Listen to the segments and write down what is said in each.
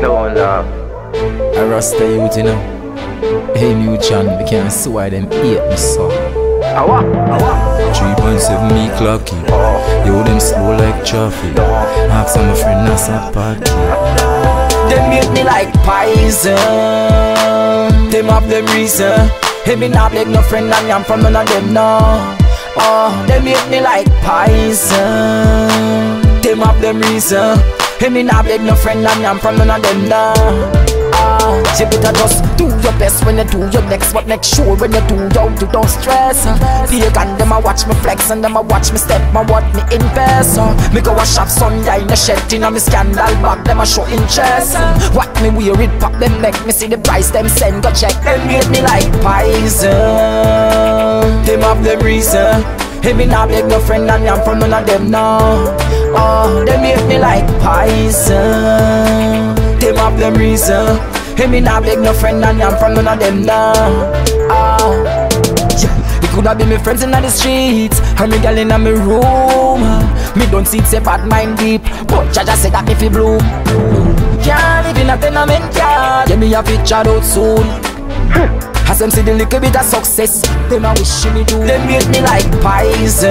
No love. I Rasta Yute Dem. Hey new John, we can't see why them hate me so. 3.7 me clocky. Yo, them slow like traffic. Ask my friend that's a party. They make me like Pison. Them have them reason. Hey, me not beg no friend and I'm from none of them now. Oh, they make me like Pison. Them have them reason. Hey, me not beg no friend and I'm from none of them now. You better just do your best when you do your next, but make sure when you do you don't stress. Pagan them a watch me flex and them a watch me step, ma what me invest. Me go a shop Sunday in the shed in a me scandal bag, them a show interest. What me wear it pop, them make me see the price, them send go check. Them make me like Pison. Them have them reason. Hey, me not beg no friend and I'm from none of them now. Oh, they make me like Pison. Them have them reason. Hey, me not beg no friend and I'm from none of them now. Yeah, it coulda been me friends in the streets and me girl in my room. Me don't see it's a bad mind deep, but Jaja said that me fi bloom. Can't live in a tenement yard. Yeah, me a picture out soon. As them see the little bit of success, them a wish me do. Them make me like Pison.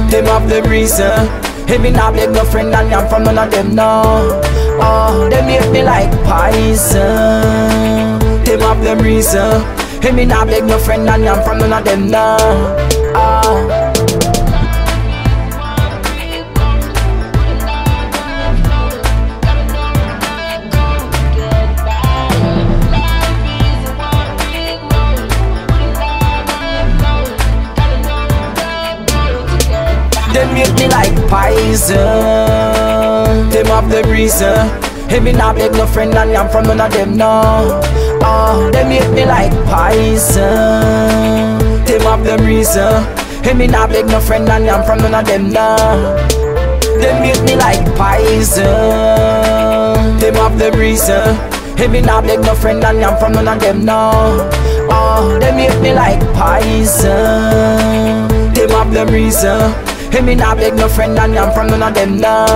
Them have them reason. Hey, me not beg no friend and I'm from none of them now. Oh, they make me like Pison. Them have them reason. Hey, me not beg no friend and I'm from none of them now. They make me like Pison. Them have them reason. Hey, me not beg no friend and I'm from none of them now. Oh, they make me like Pison. Them have them reason. Hey, me not beg no friend and I'm from none of them now. They make me like Pison. Them have them reason. Hey, me not beg no friend and I'm from none of them now. Oh, they make me like Pison. Them have them reason. Hey, me not beg no friend and I'm from none of them now.